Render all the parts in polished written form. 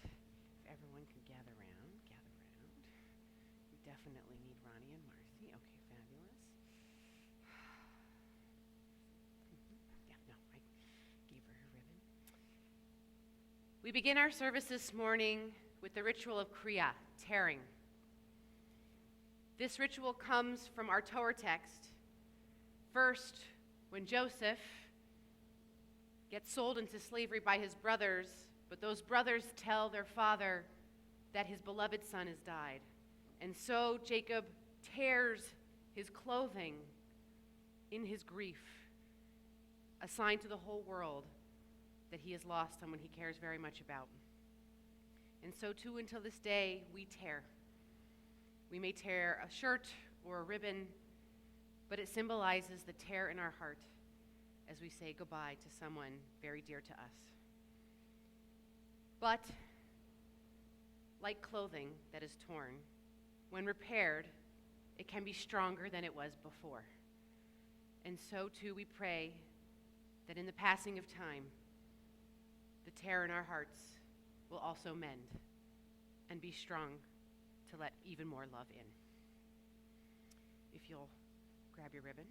If everyone could gather around. We definitely need Ronnie and Marcy. Okay, fabulous. Yeah, no, I gave her ribbon. We begin our service this morning with the ritual of Kriya, tearing. This ritual comes from our Torah text. First, when Joseph gets sold into slavery by his brothers, but those brothers tell their father that his beloved son has died. And so Jacob tears his clothing in his grief, a sign to the whole world that he has lost someone he cares very much about. And so too, until this day, we tear. We may tear a shirt or a ribbon, but it symbolizes the tear in our heart as we say goodbye to someone very dear to us. But, like clothing that is torn, when repaired, it can be stronger than it was before. And so too we pray that in the passing of time, the tear in our hearts will also mend and be strong to let even more love in. If you'll grab your ribbon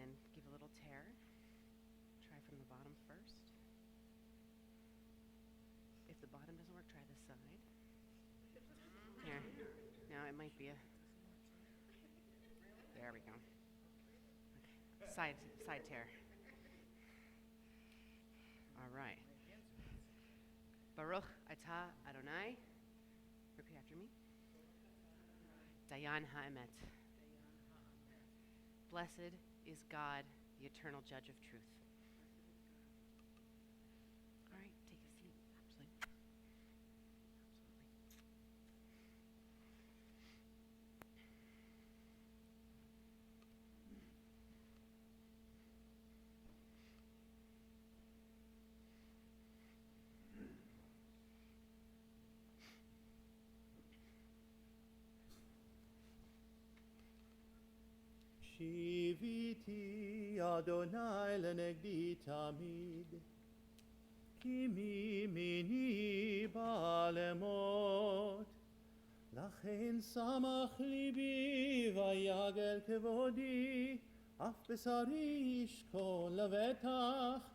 and give a little tear. Try from the bottom first. If the bottom doesn't work, try this side. Here. No, it might be a... There we go. Okay. Side tear. All right. Baruch atah Adonai. Repeat after me. Dayan ha'emet. Blessed is God, the eternal judge of truth. All right, take a seat. Absolutely. שיוויתי אדוני לנגדי תמיד, כי מימיני בא למות. לכן שמח ליבי ויגל כבודי, אף בשרי ישכון לבטח,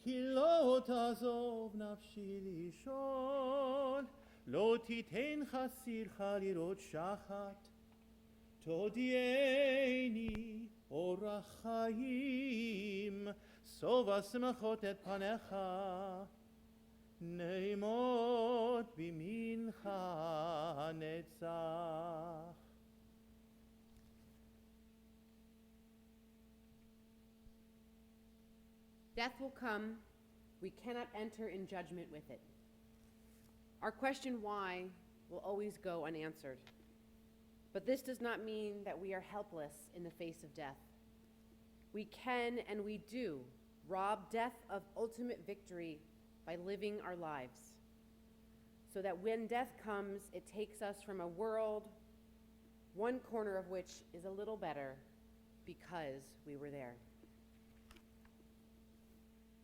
כי לא תעזוב נפשי לישון, לא תיתן חסירך לראות שחת. תודיעני אורח חיים, שובע שמחות את פניך, נעמוד בימינך נצח. Death will come. We cannot enter in judgment with it. Our question why will always go unanswered. But this does not mean that we are helpless in the face of death. We can and we do rob death of ultimate victory by living our lives, so that when death comes, it takes us from a world, one corner of which is a little better because we were there.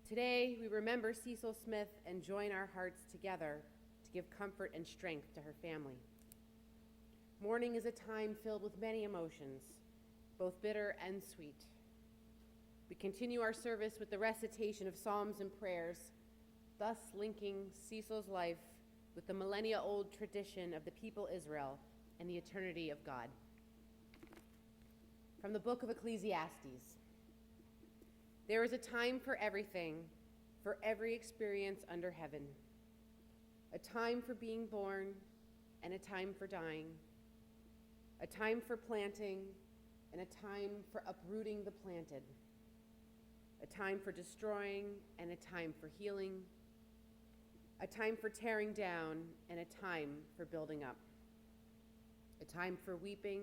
Today, we remember Cecil Smith and join our hearts together to give comfort and strength to her family. Mourning is a time filled with many emotions, both bitter and sweet. We continue our service with the recitation of psalms and prayers, thus linking Cecil's life with the millennia-old tradition of the people Israel and the eternity of God. From the book of Ecclesiastes, there is a time for everything, for every experience under heaven, a time for being born and a time for dying, a time for planting and a time for uprooting the planted, a time for destroying and a time for healing, a time for tearing down and a time for building up, a time for weeping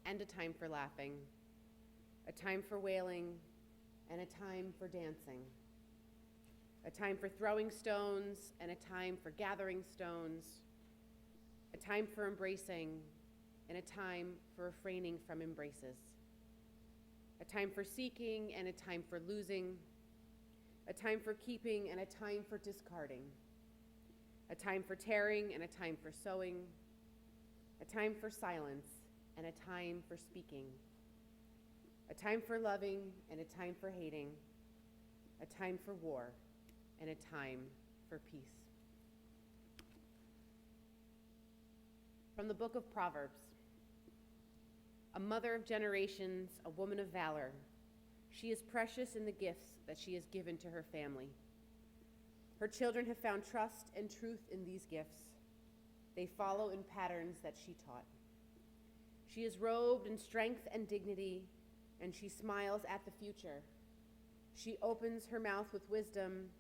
and a time for laughing, a time for wailing and a time for dancing, a time for throwing stones and a time for gathering stones, a time for embracing and a time for refraining from embraces, a time for seeking and a time for losing, a time for keeping and a time for discarding, a time for tearing and a time for sowing, a time for silence and a time for speaking, a time for loving and a time for hating, a time for war and a time for peace. From the book of Proverbs. A mother of generations, a woman of valor, she is precious in the gifts that she has given to her family. Her children have found trust and truth in these gifts. They follow in patterns that she taught. She is robed in strength and dignity, and she smiles at the future. She opens her mouth with wisdom,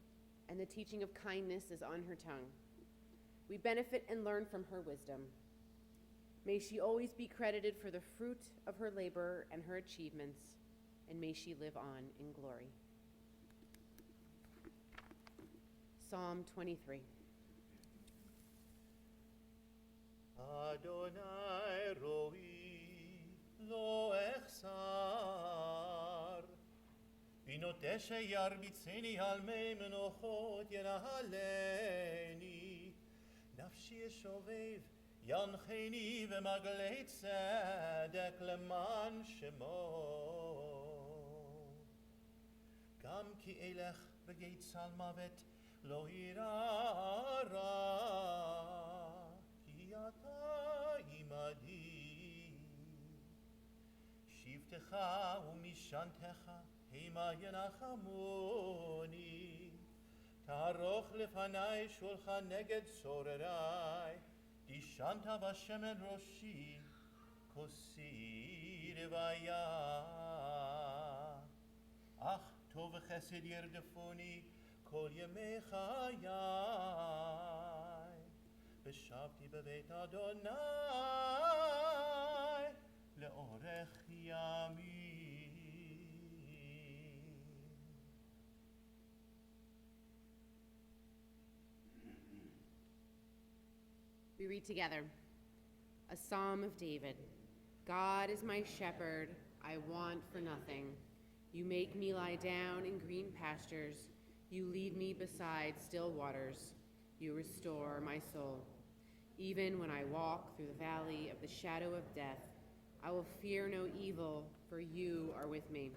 and the teaching of kindness is on her tongue. We benefit and learn from her wisdom. May she always be credited for the fruit of her labor and her achievements, and may she live on in glory. Psalm 23. Adonai roi lo echsar binoteshe yarbitzeni al mei menochot yenahaleni nafshi eshovev yancheni v'maglei tzedek leman shemo gam ki elech b'geit salmavet lo hirara ki ata imadi shivtecha umishantecha hema yenachamoni taroch lefanai shulchan neged sorerai Dishanta Vashemen Roshi Kosir Vaya Ach Tov Chesed Yerdefoni Kol Yemei Chayai Beshavti Bebeit Adonai Leorech Yami. We read together a Psalm of David. God is my shepherd, I want for nothing. You make me lie down in green pastures. You lead me beside still waters. You restore my soul. Even when I walk through the valley of the shadow of death, I will fear no evil, for you are with me.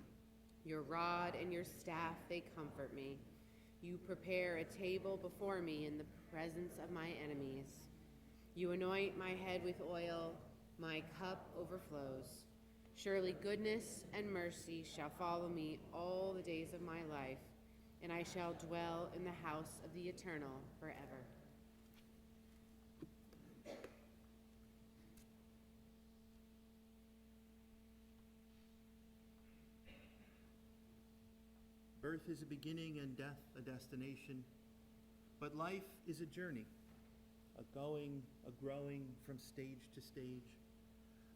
Your rod and your staff, they comfort me. You prepare a table before me in the presence of my enemies. You anoint my head with oil, my cup overflows. Surely goodness and mercy shall follow me all the days of my life, and I shall dwell in the house of the Eternal forever. Birth is a beginning and death a destination, but life is a journey. A going, a growing from stage to stage,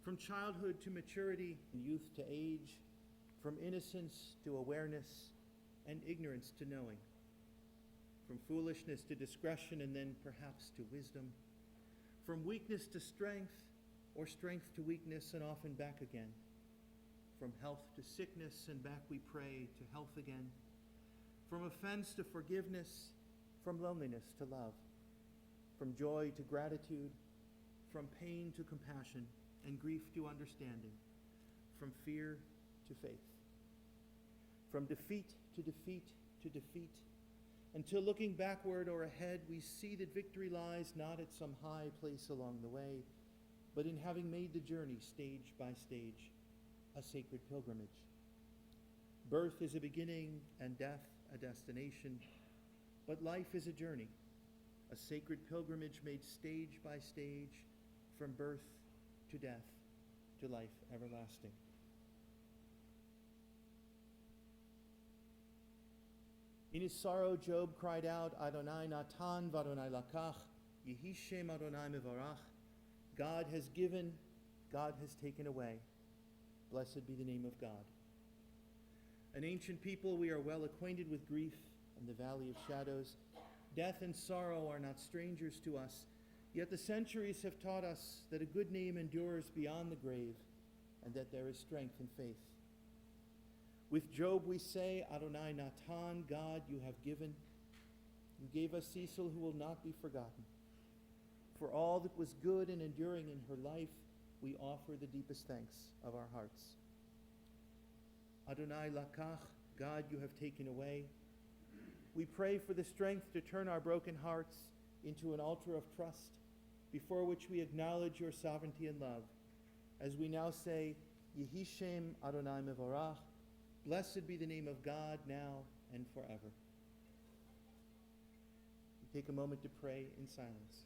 from childhood to maturity, and youth to age, from innocence to awareness, and ignorance to knowing, from foolishness to discretion, and then perhaps to wisdom, from weakness to strength, or strength to weakness, and often back again, from health to sickness, and back we pray to health again, from offense to forgiveness, from loneliness to love, from joy to gratitude, from pain to compassion, and grief to understanding, from fear to faith, from defeat to defeat to defeat, until looking backward or ahead, we see that victory lies not at some high place along the way, but in having made the journey stage by stage, a sacred pilgrimage. Birth is a beginning and death a destination, but life is a journey, a sacred pilgrimage made stage by stage, from birth to death to life everlasting. In his sorrow, Job cried out, Adonai natan v'Adonai lakach, Yehi Shem Adonai mevarach. God has given, God has taken away. Blessed be the name of God. An ancient people, we are well acquainted with grief and the valley of shadows. Death and sorrow are not strangers to us, yet the centuries have taught us that a good name endures beyond the grave and that there is strength in faith. With Job we say, Adonai Natan, God, you have given. You gave us Cecil, who will not be forgotten. For all that was good and enduring in her life, we offer the deepest thanks of our hearts. Adonai Lakach, God, you have taken away. We pray for the strength to turn our broken hearts into an altar of trust, before which we acknowledge your sovereignty and love. As we now say, Yehi Shem Adonai Mevorach, blessed be the name of God now and forever. We take a moment to pray in silence.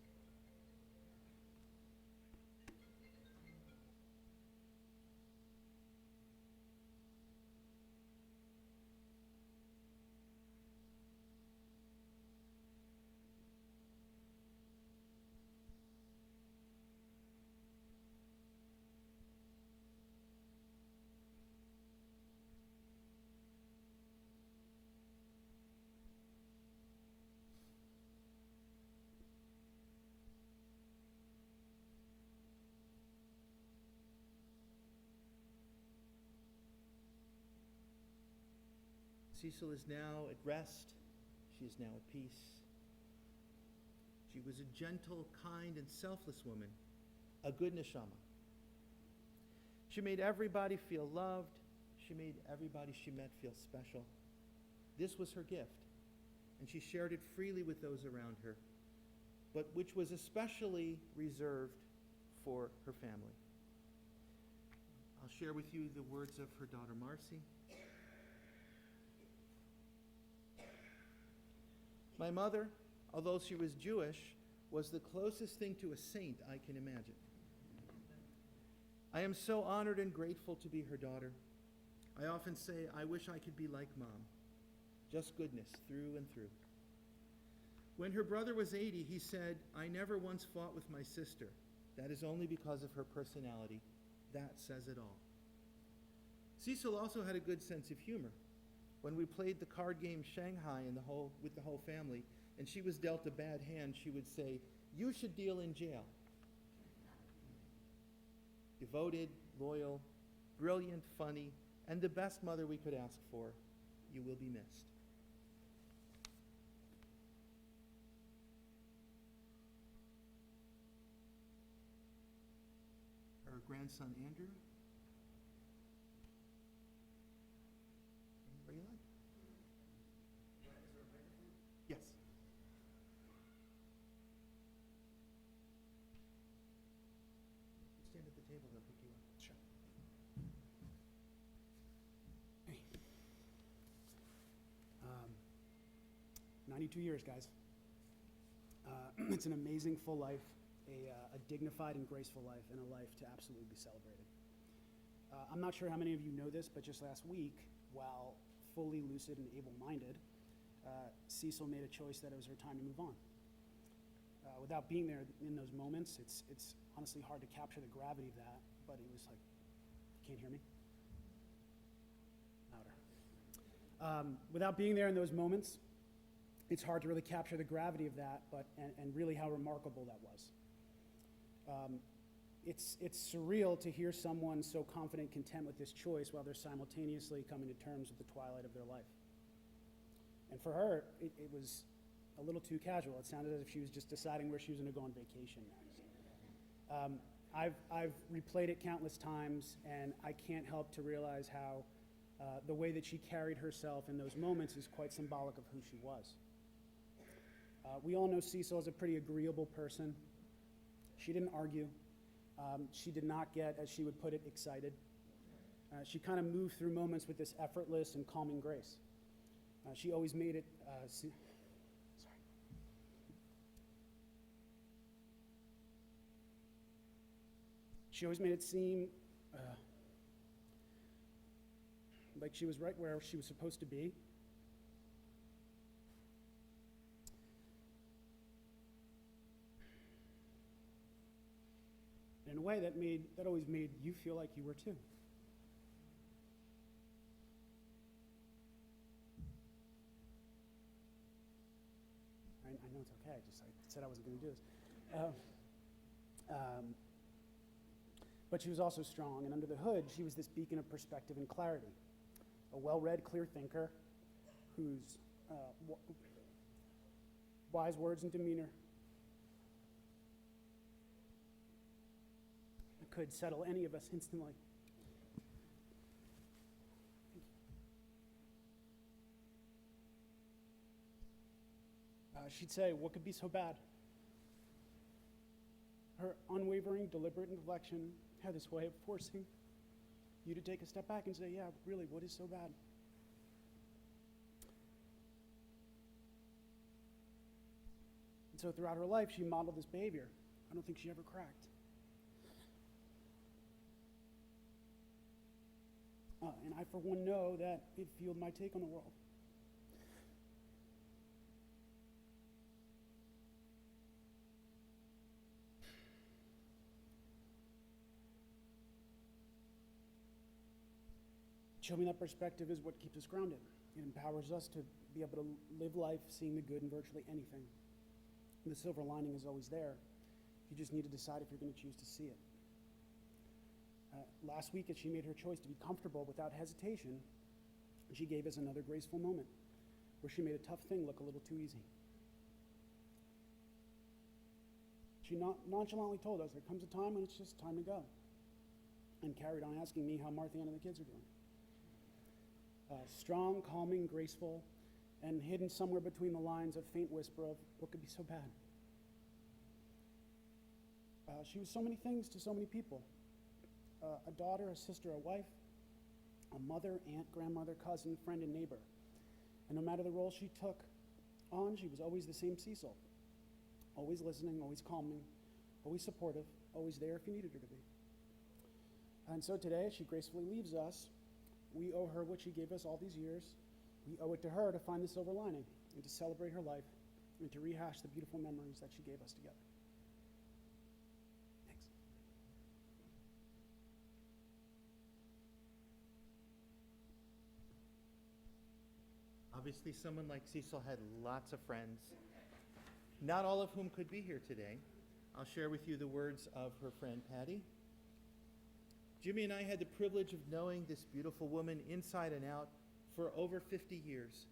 Cecil is now at rest. She is now at peace. She was a gentle, kind, and selfless woman, a good neshama. She made everybody feel loved. She made everybody she met feel special. This was her gift, and she shared it freely with those around her, but which was especially reserved for her family. I'll share with you the words of her daughter Marcy. My mother, although she was Jewish, was the closest thing to a saint I can imagine. I am so honored and grateful to be her daughter. I often say, I wish I could be like Mom. Just goodness through and through. When her brother was 80, he said, I never once fought with my sister. That is only because of her personality. That says it all. Cecil also had a good sense of humor. When we played the card game Shanghai with the whole family, and she was dealt a bad hand, she would say, you should deal in jail. Devoted, loyal, brilliant, funny, and the best mother we could ask for. You will be missed. Her grandson, Andrew. Where you like? Yes. Stand at the table, they'll pick you up. Sure. Hey. 92 years, guys. It's an amazing full life, a dignified and graceful life, and a life to absolutely be celebrated. I'm not sure how many of you know this, but just last week, while fully lucid and able-minded, Cecil made a choice that it was her time to move on. Without being there in those moments, it's honestly hard to capture the gravity of that, but it was like, can't hear me? Louder. Without being there in those moments, it's hard to really capture the gravity of that, and really how remarkable that was. It's surreal to hear someone so confident, content with this choice while they're simultaneously coming to terms with the twilight of their life. And for her, it was a little too casual. It sounded as if she was just deciding where she was going to go on vacation next. I've replayed it countless times, and I can't help to realize how the way that she carried herself in those moments is quite symbolic of who she was. We all know Cecil as a pretty agreeable person. She didn't argue. She did not get, as she would put it, excited. She kind of moved through moments with this effortless and calming grace. She always made it, She always made it seem like she was right where she was supposed to be. In a way that always made you feel like you were too. I know it's okay. I said I wasn't going to do this. But she was also strong, and under the hood, she was this beacon of perspective and clarity. a well-read, clear thinker whose wise words and demeanor could settle any of us instantly. She'd say, "What could be so bad?" Her unwavering, deliberate inflection had this way of forcing you to take a step back and say, "Yeah, really, what is so bad?" And so throughout her life, she modeled this behavior. I don't think she ever cracked. And I, for one, know that it fueled my take on the world. Showing that perspective is what keeps us grounded. It empowers us to be able to live life seeing the good in virtually anything. And the silver lining is always there. You just need to decide if you're going to choose to see it. Last week, as she made her choice to be comfortable without hesitation, she gave us another graceful moment where she made a tough thing look a little too easy. She nonchalantly told us there comes a time when it's just time to go, and carried on asking me how Martha Ann and the kids are doing. Strong, calming, graceful, and hidden somewhere between the lines a faint whisper of what could be so bad. She was so many things to so many people. A daughter, a sister, a wife, a mother, aunt, grandmother, cousin, friend, and neighbor. And no matter the role she took on, she was always the same Cecil. Always listening, always calming, always supportive, always there if you needed her to be. And so today, as she gracefully leaves us, we owe her what she gave us all these years. We owe it to her to find the silver lining and to celebrate her life and to rehash the beautiful memories that she gave us together. Thanks. Obviously, someone like Cecil had lots of friends, not all of whom could be here today. I'll share with you the words of her friend Patty. Jimmy and I had the privilege of knowing this beautiful woman inside and out for over 50 years.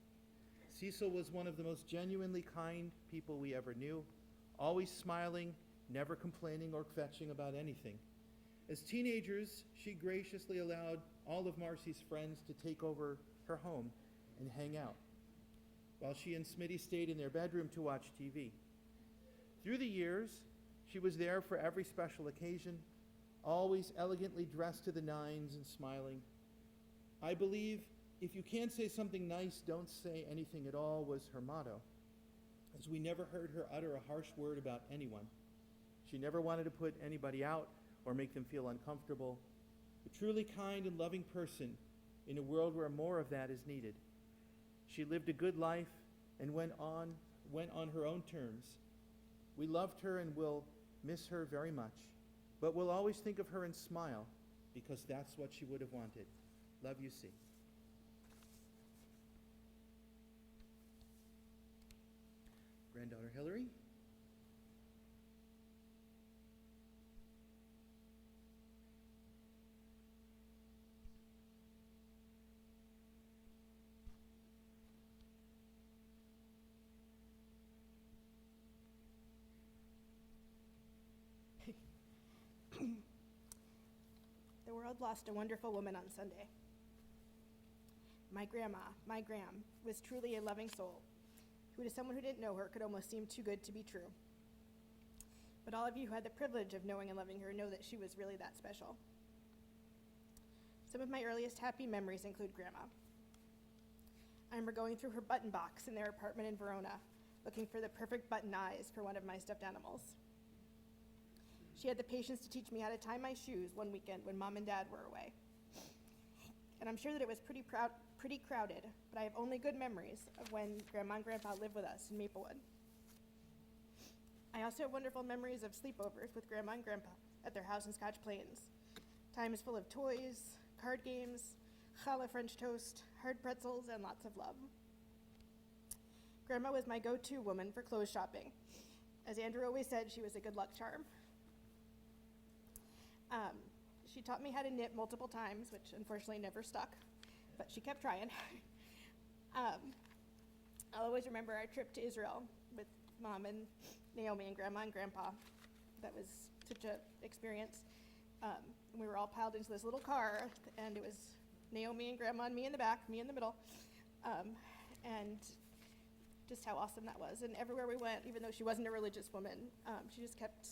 Cecil was one of the most genuinely kind people we ever knew, always smiling, never complaining or kvetching about anything. As teenagers, she graciously allowed all of Marcy's friends to take over her home and hang out, while she and Smitty stayed in their bedroom to watch TV. Through the years, she was there for every special occasion, always elegantly dressed to the nines and smiling. I believe, if you can't say something nice, don't say anything at all, was her motto, as we never heard her utter a harsh word about anyone. She never wanted to put anybody out or make them feel uncomfortable. A truly kind and loving person in a world where more of that is needed. She lived a good life and went on her own terms. We loved her and will miss her very much, but we'll always think of her and smile, because that's what she would have wanted. Love you, C. Granddaughter Hillary. The world lost a wonderful woman on Sunday. My grandma, my Gram, was truly a loving soul, who to someone who didn't know her could almost seem too good to be true. But all of you who had the privilege of knowing and loving her know that she was really that special. Some of my earliest happy memories include Grandma. I remember going through her button box in their apartment in Verona, looking for the perfect button eyes for one of my stuffed animals. She had the patience to teach me how to tie my shoes one weekend when Mom and Dad were away. And I'm sure that it was pretty crowded, but I have only good memories of when Grandma and Grandpa lived with us in Maplewood. I also have wonderful memories of sleepovers with Grandma and Grandpa at their house in Scotch Plains. Times full of toys, card games, challah French toast, hard pretzels, and lots of love. Grandma was my go-to woman for clothes shopping. As Andrew always said, she was a good luck charm. She taught me how to knit multiple times, which unfortunately never stuck. but she kept trying. I'll always remember our trip to Israel with Mom and Naomi and Grandma and Grandpa. That was such an experience. We were all piled into this little car, and it was Naomi and Grandma and me in the back, me in the middle, and just how awesome that was. And everywhere we went, even though she wasn't a religious woman, she just kept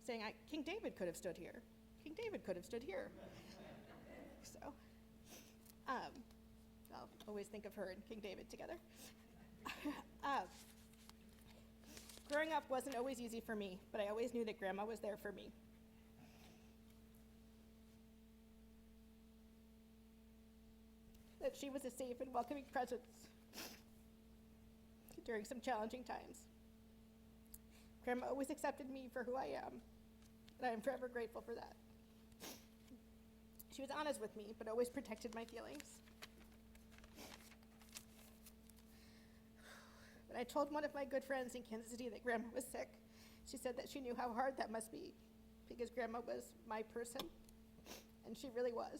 saying, King David could have stood here. King David could have stood here. So I'll always think of her and King David together. Growing up wasn't always easy for me, but I always knew that Grandma was there for me. That she was a safe and welcoming presence during some challenging times. Grandma always accepted me for who I am, and I am forever grateful for that. She was honest with me, but always protected my feelings. When I told one of my good friends in Kansas City that Grandma was sick, she said that she knew how hard that must be, because Grandma was my person, and she really was.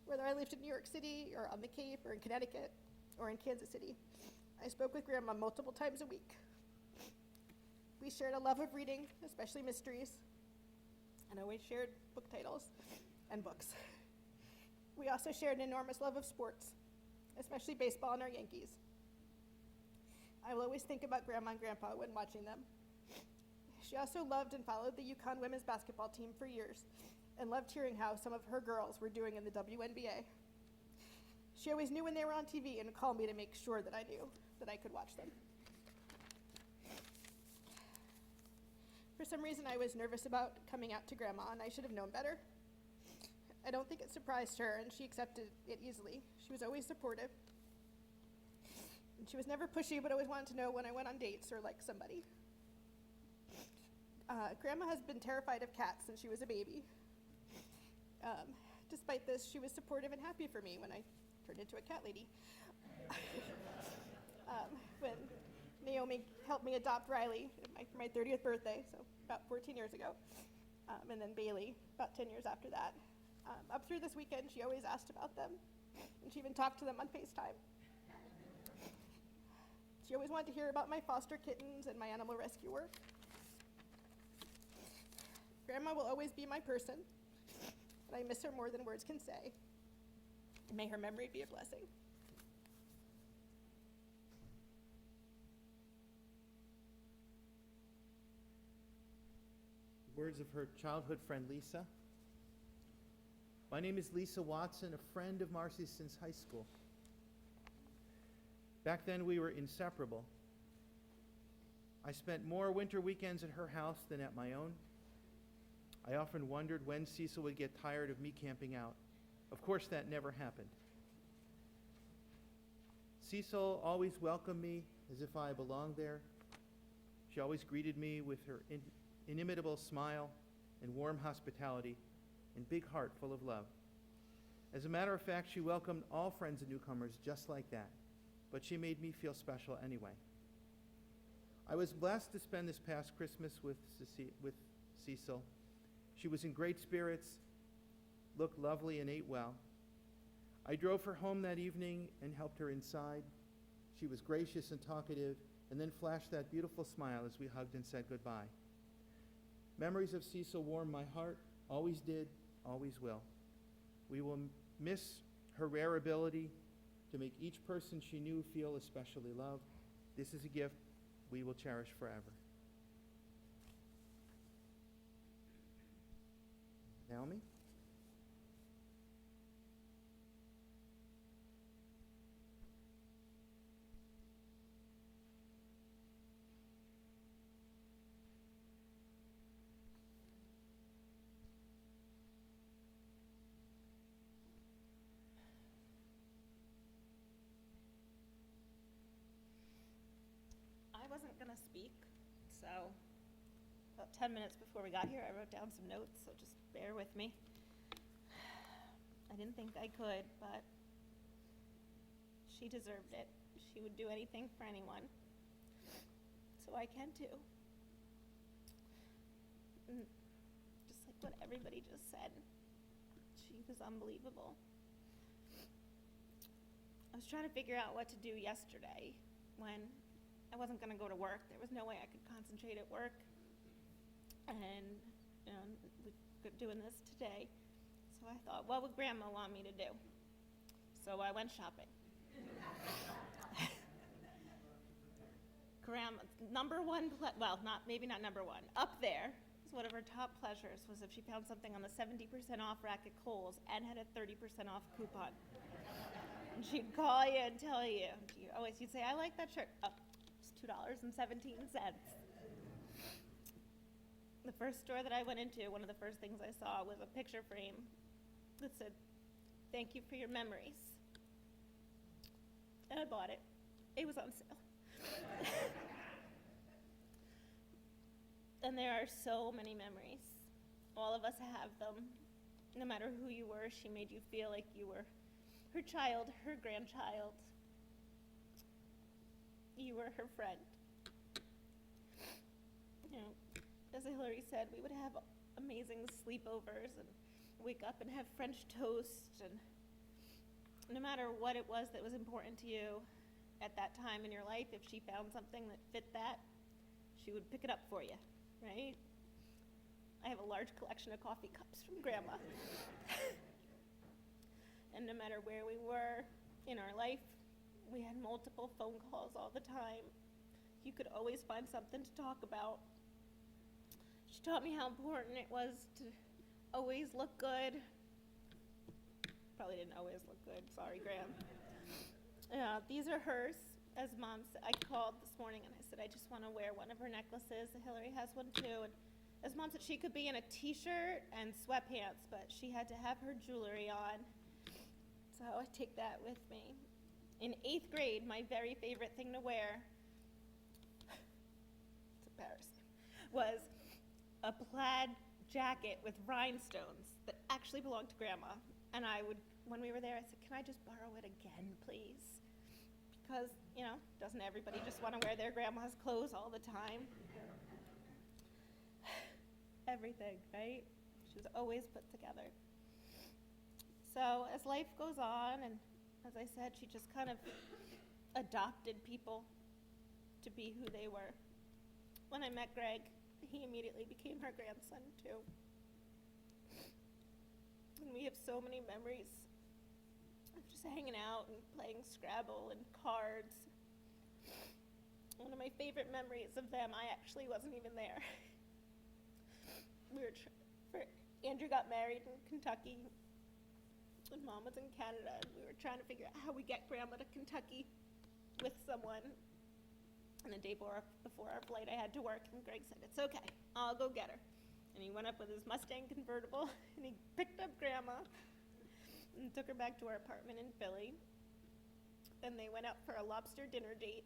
Whether I lived in New York City, or on the Cape, or in Connecticut, or in Kansas City, I spoke with Grandma multiple times a week. We shared a love of reading, especially mysteries, and always shared book titles and books. We also shared an enormous love of sports, especially baseball and our Yankees. I will always think about Grandma and Grandpa when watching them. She also loved and followed the UConn women's basketball team for years, and loved hearing how some of her girls were doing in the WNBA. She always knew when they were on TV and called me to make sure that I knew that I could watch them. For some reason, I was nervous about coming out to Grandma, and I should have known better. I don't think it surprised her, and she accepted it easily. She was always supportive. And she was never pushy, but always wanted to know when I went on dates or liked somebody. Grandma has been terrified of cats since she was a baby. Despite this, she was supportive and happy for me when I turned into a cat lady. When Naomi helped me adopt Riley for my 30th birthday, so about 14 years ago, and then Bailey about 10 years after that. Up through this weekend, she always asked about them, and she even talked to them on FaceTime. She always wanted to hear about my foster kittens and my animal rescue work. Grandma will always be my person, and I miss her more than words can say. May her memory be a blessing. Words of her childhood friend Lisa. My name is Lisa Watson, a friend of Marcy's since high school. Back then we were inseparable. I spent more winter weekends at her house than at my own. I often wondered when Cecil would get tired of me camping out. Of course, that never happened. Cecil always welcomed me as if I belonged there. She always greeted me with her inimitable smile and warm hospitality and big heart full of love. As a matter of fact, she welcomed all friends and newcomers just like that, but she made me feel special anyway. I was blessed to spend this past Christmas with Cecil. She was in great spirits, looked lovely, and ate well. I drove her home that evening and helped her inside. She was gracious and talkative, and then flashed that beautiful smile as we hugged and said goodbye. Memories of Cecil warm my heart, always did, always will. We will miss her rare ability to make each person she knew feel especially loved. This is a gift we will cherish forever. Naomi? I wasn't going to speak, so about 10 minutes before we got here, I wrote down some notes, so just bear with me. I didn't think I could, but she deserved it. She would do anything for anyone, so I can too. And just like what everybody just said, She was unbelievable. I was trying to figure out what to do yesterday when I wasn't going to go to work. There was no way I could concentrate at work. And we're doing this today. So I thought, what would Grandma want me to do? So I went shopping. Grandma, number one, maybe not number one, up there is one of her top pleasures was if she found something on the 70% off rack at Kohl's and had a 30% off coupon. And she'd call you and tell you, you'd say, I like that shirt. Oh, it's $2.17. The first store that I went into, one of the first things I saw was a picture frame that said, thank you for your memories. And I bought it. It was on sale. And there are so many memories. All of us have them. No matter who you were, she made you feel like you were her child, her grandchild. You were her friend. You know, as Hillary said, we would have amazing sleepovers and wake up and have French toast, and no matter what it was that was important to you at that time in your life, if she found something that fit that, she would pick it up for you, right? I have a large collection of coffee cups from Grandma. And no matter where we were in our life, we had multiple phone calls all the time. You could always find something to talk about. She taught me how important it was to always look good. Probably didn't always look good, sorry, Graham. These are hers. As Mom said, I called this morning and I said, I just want to wear one of her necklaces. Hillary has one too. And as Mom said, she could be in a t-shirt and sweatpants, but she had to have her jewelry on. So I take that with me. In 8th grade, my very favorite thing to wear, it's embarrassing, was a plaid jacket with rhinestones that actually belonged to Grandma. And when we were there, I said, can I just borrow it again, please? Because, doesn't everybody just want to wear their grandma's clothes all the time? Everything, right? She was always put together. So as life goes on, and as I said, she just kind of adopted people to be who they were. When I met Greg, he immediately became her grandson too. And we have so many memories of just hanging out and playing Scrabble and cards. One of my favorite memories of them, I actually wasn't even there. Andrew got married in Kentucky, and Mom was in Canada, and we were trying to figure out how we get Grandma to Kentucky with someone. And the day before our flight, I had to work, and Greg said, it's okay, I'll go get her. And he went up with his Mustang convertible, and he picked up Grandma and took her back to our apartment in Philly. And they went out for a lobster dinner date.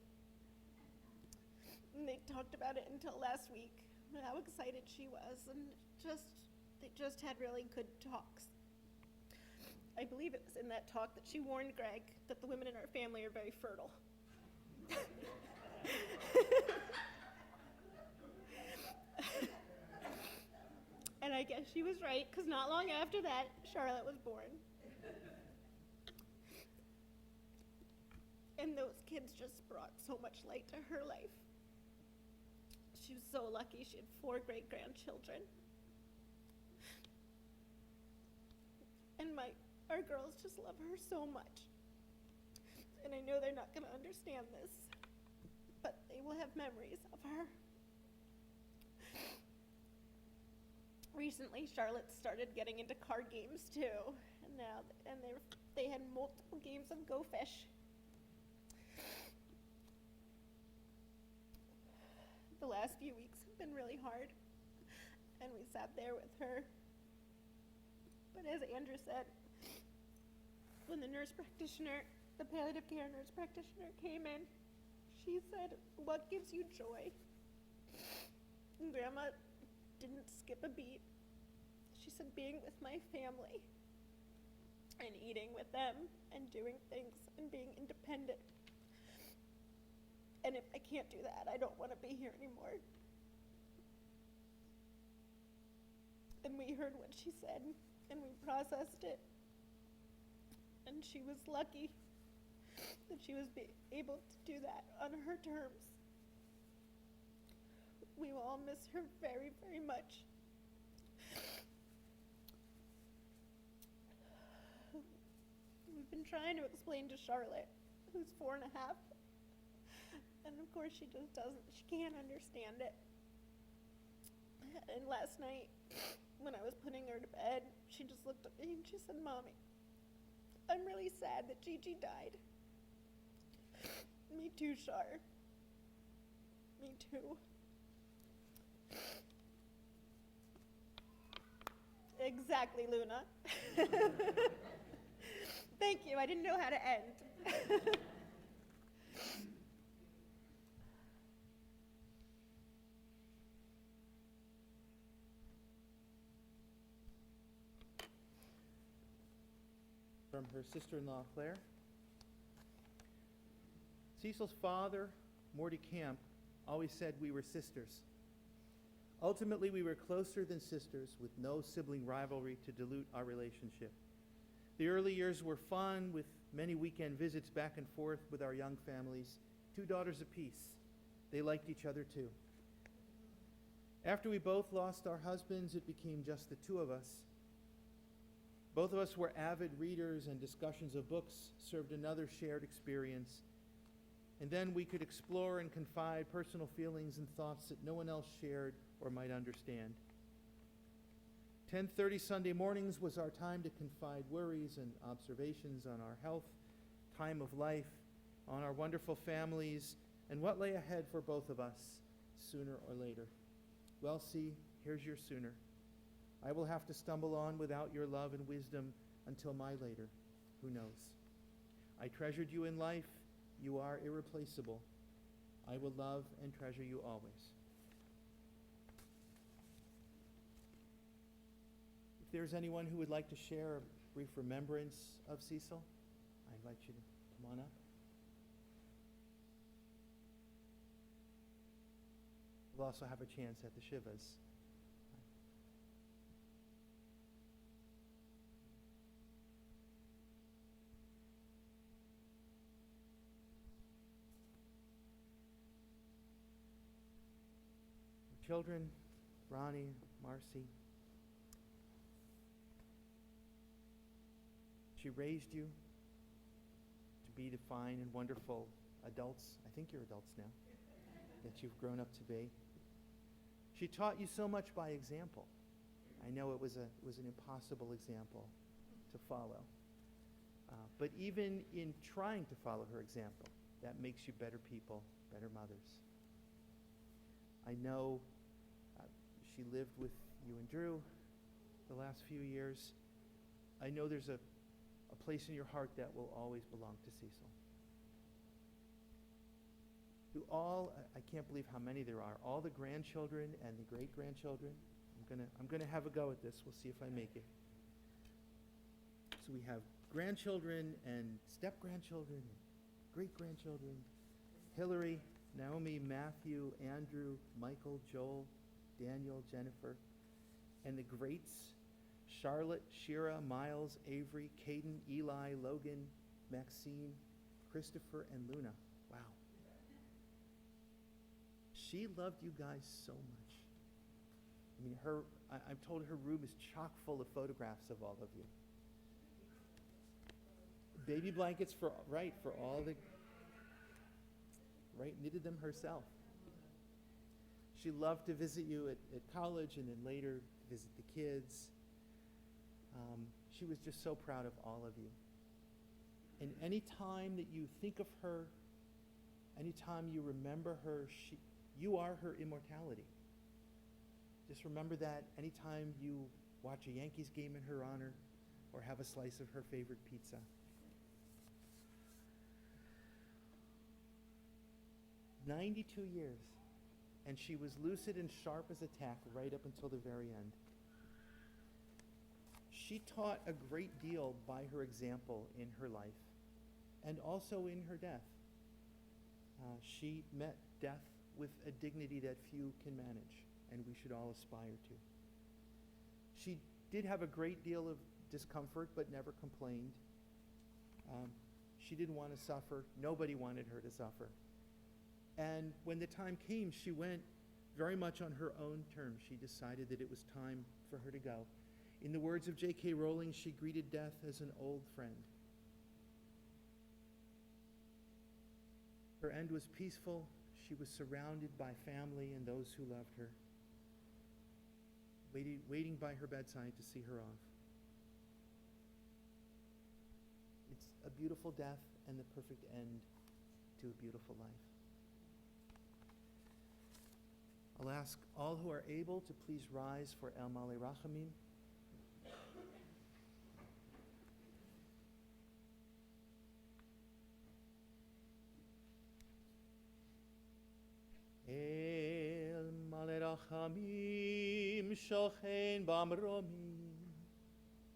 And they talked about it until last week, how excited she was, and they just had really good talks. I believe it was in that talk that she warned Greg that the women in our family are very fertile. And I guess she was right, because not long after that, Charlotte was born. And those kids just brought so much light to her life. She was so lucky. She had 4 great-grandchildren. And our girls just love her so much. And I know they're not going to understand this, but they will have memories of her. Recently, Charlotte started getting into card games too, and they had multiple games of Go Fish. The last few weeks have been really hard, and we sat there with her. But as Andrew said, when the palliative care nurse practitioner came in, she said, what gives you joy? And Grandma didn't skip a beat. She said, being with my family and eating with them and doing things and being independent. And if I can't do that, I don't want to be here anymore. and we heard what she said, and we processed it. And she was lucky that she was able to do that on her terms. We will all miss her very, very much. We've been trying to explain to Charlotte, who's 4.5, and of course she just doesn't, she can't understand it. And last night, when I was putting her to bed, she just looked at me and she said, "Mommy, I'm really sad that Gigi died." Me too, Char. Me too. Exactly, Luna. Thank you, I didn't know how to end. From her sister-in-law, Claire. Cecil's father, Morty Camp, always said we were sisters. Ultimately, we were closer than sisters, with no sibling rivalry to dilute our relationship. The early years were fun, with many weekend visits back and forth with our young families, 2 daughters apiece. They liked each other too. After we both lost our husbands, it became just the 2 of us. Both of us were avid readers, and discussions of books served another shared experience. And then we could explore and confide personal feelings and thoughts that no one else shared or might understand. 10:30 Sunday mornings was our time to confide worries and observations on our health, time of life, on our wonderful families, and what lay ahead for both of us, sooner or later. Well, see, here's your sooner. I will have to stumble on without your love and wisdom until my later. Who knows? I treasured you in life. You are irreplaceable. I will love and treasure you always. If there's anyone who would like to share a brief remembrance of Cecil, I invite you to come on up. We'll also have a chance at the Shivas. Children, Ronnie, Marcy. She raised you to be the fine and wonderful adults, I think you're adults now, that you've grown up to be. She taught you so much by example. I know it was an impossible example to follow. But even in trying to follow her example, that makes you better people, better mothers. I know she lived with you and Drew the last few years. I know there's a place in your heart that will always belong to Cecil. To all, I can't believe how many there are, all the grandchildren and the great-grandchildren, I'm gonna have a go at this. We'll see if I make it. So we have grandchildren and step-grandchildren, great-grandchildren, Hillary, Naomi, Matthew, Andrew, Michael, Joel, Daniel, Jennifer, and the greats, Charlotte, Shira, Miles, Avery, Caden, Eli, Logan, Maxine, Christopher, and Luna. Wow. She loved you guys so much. I mean, I'm told her room is chock full of photographs of all of you. Baby blankets for all the, knitted them herself. She loved to visit you at college and then later visit the kids. She was just so proud of all of you. And any time that you think of her, any time you remember her, you are her immortality. Just remember that anytime you watch a Yankees game in her honor or have a slice of her favorite pizza. 92 years, and she was lucid and sharp as a tack right up until the very end. She taught a great deal by her example in her life and also in her death. She met death with a dignity that few can manage, and we should all aspire to. She did have a great deal of discomfort, but never complained. She didn't want to suffer. Nobody wanted her to suffer. And when the time came, she went very much on her own terms. She decided that it was time for her to go. In the words of J.K. Rowling, she greeted death as an old friend. Her end was peaceful. She was surrounded by family and those who loved her, waiting by her bedside to see her off. It's a beautiful death and the perfect end to a beautiful life. I'll ask all who are able to please rise for El Male Rachamim. El Male Rachamim shochen bamromim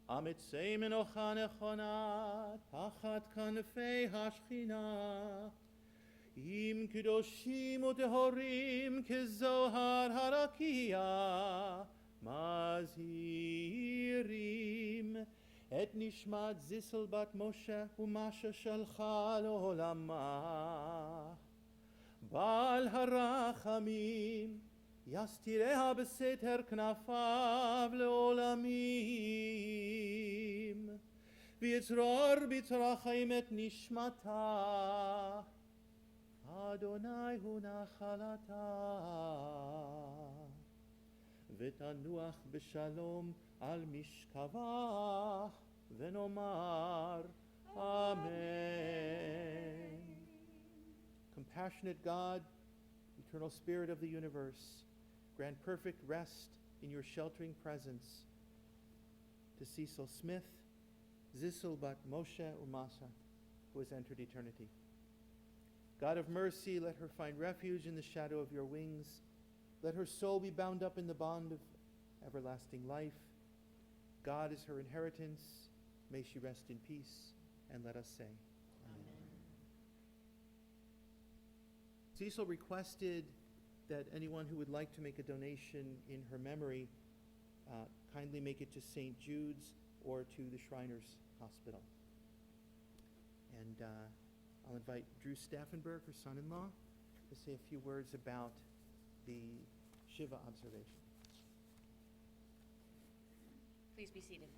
Ametzei menocha nechona tachat kanfei hashchina Im kedoshim utehorim kezohar harakia Mazirim et nishmat Zisel bat Moshe umasha shalcha le'olama Bal harachamim yastireha beseter knafav le'olamim V'yitzror b'tzorachim et nishmata Adonai hu nachalata V'tanuach b'shalom al mishkavach V'nomar Amen. Compassionate God, eternal Spirit of the universe, grant perfect rest in your sheltering presence to Cecil Smith, Zissel bat Moshe Umasa, who has entered eternity. God of mercy, let her find refuge in the shadow of your wings. Let her soul be bound up in the bond of everlasting life. God is her inheritance. May she rest in peace, and let us say, Cecil requested that anyone who would like to make a donation in her memory kindly make it to St. Jude's or to the Shriners Hospital. And I'll invite Drew Staffenberg, her son-in-law, to say a few words about the Shiva observation. Please be seated.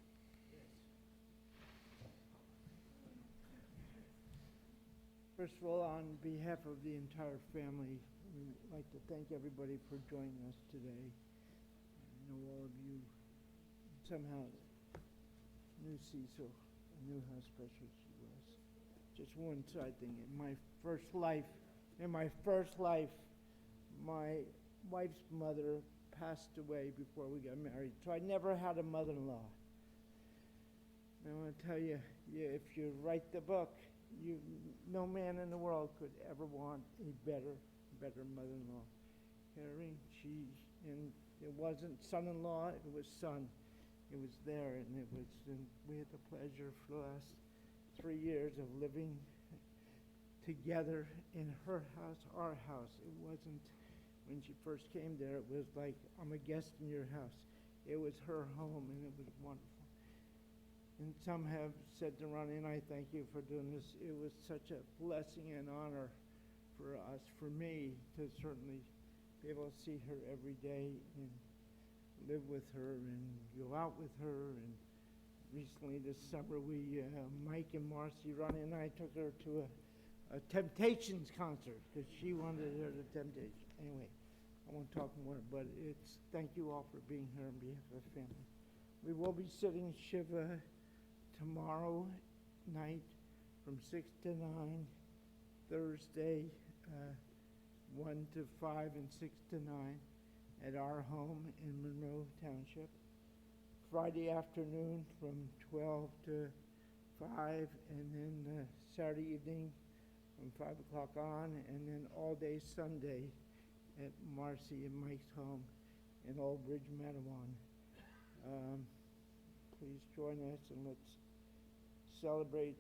First of all, on behalf of the entire family, we'd like to thank everybody for joining us today. I know all of you somehow knew Cecil, knew how special she was. Just one side thing, in my first life, my wife's mother passed away before we got married, so I never had a mother-in-law. And I want to tell you, if you write the book, no man in the world could ever want a better mother-in-law. Harry, and it wasn't son-in-law, it was son. It was there, and we had the pleasure for the last 3 years of living together in her house, our house. It wasn't, when she first came there, it was like, I'm a guest in your house. It was her home, and it was wonderful. And some have said to Ronnie, and I thank you for doing this, it was such a blessing and honor for us, for me, to certainly be able to see her every day and live with her and go out with her. And recently this summer, Mike and Marcy, Ronnie and I took her to a Temptations concert because she wanted to hear the Temptations. Anyway, I won't talk more, but thank you all for being here on behalf of the family. We will be sitting Shiva tomorrow night from 6 to 9, Thursday 1 to 5 and 6 to 9 at our home in Monroe Township. Friday afternoon from 12 to 5, and then Saturday evening from 5 o'clock on, and then all day Sunday at Marcy and Mike's home in Old Bridge, Matawan. Please join us and let's celebrate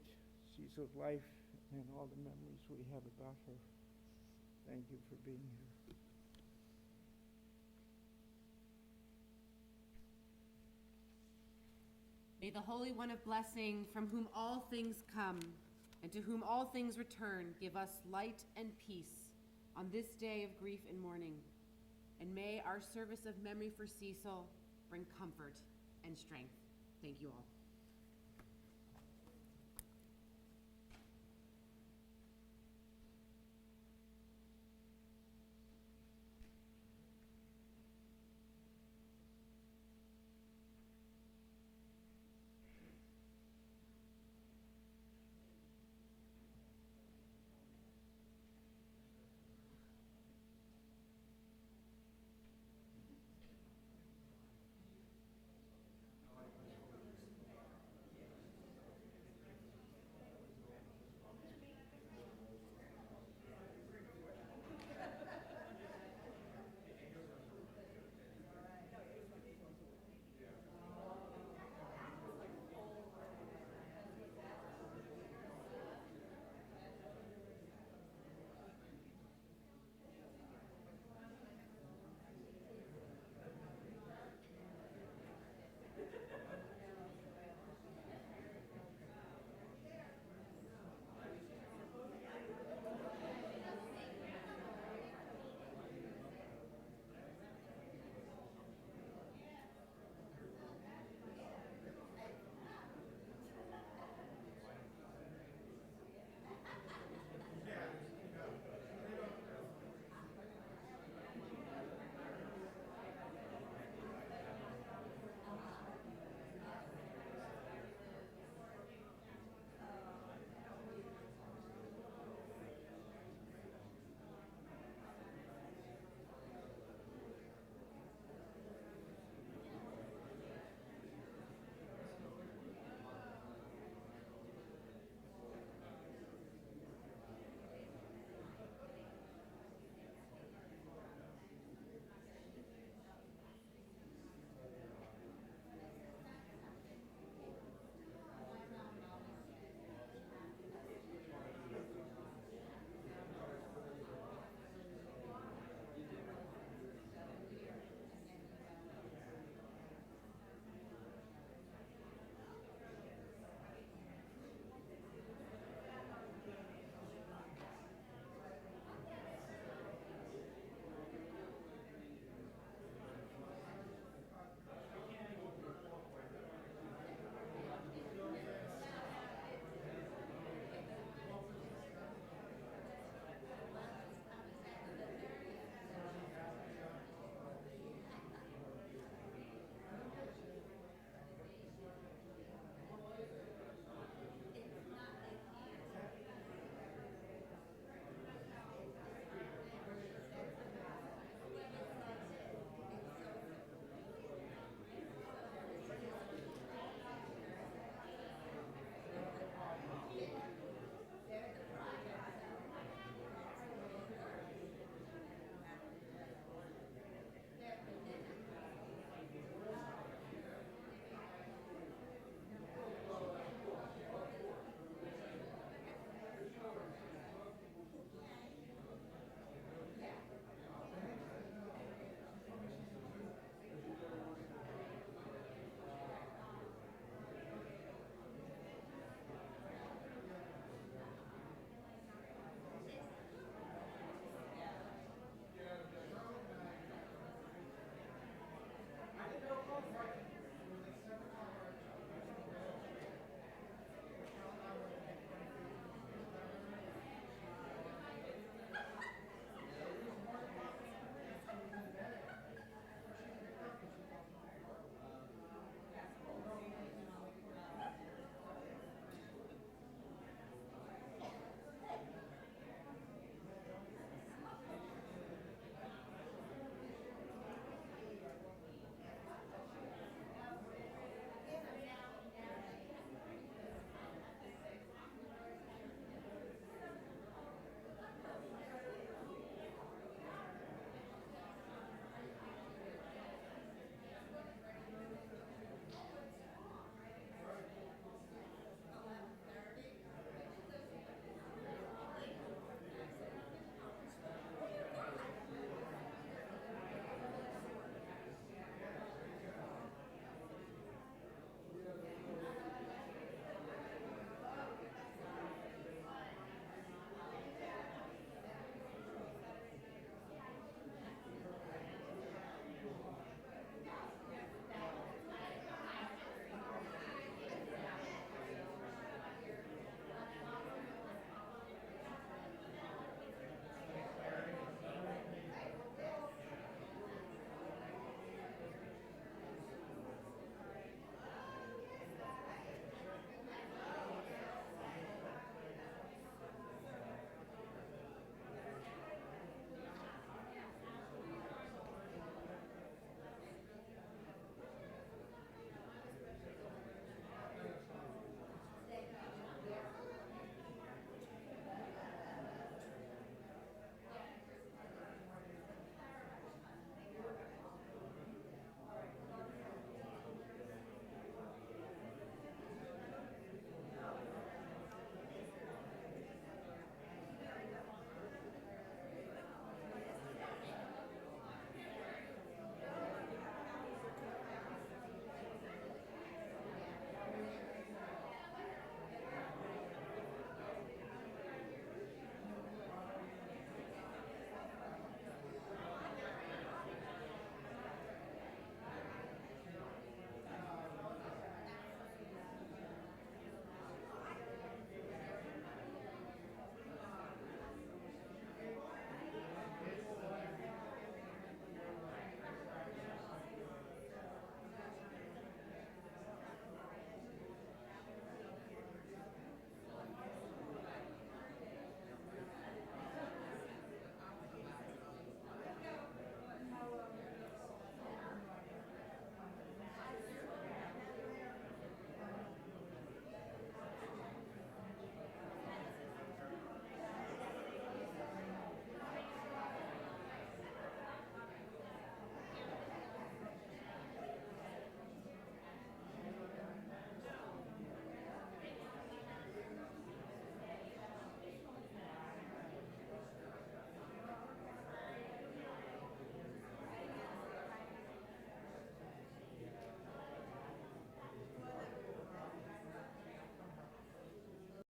Cecil's life and all the memories we have about her. Thank you for being here. May the Holy One of blessing, from whom all things come, and to whom all things return, give us light and peace on this day of grief and mourning. And may our service of memory for Cecil bring comfort and strength. Thank you all.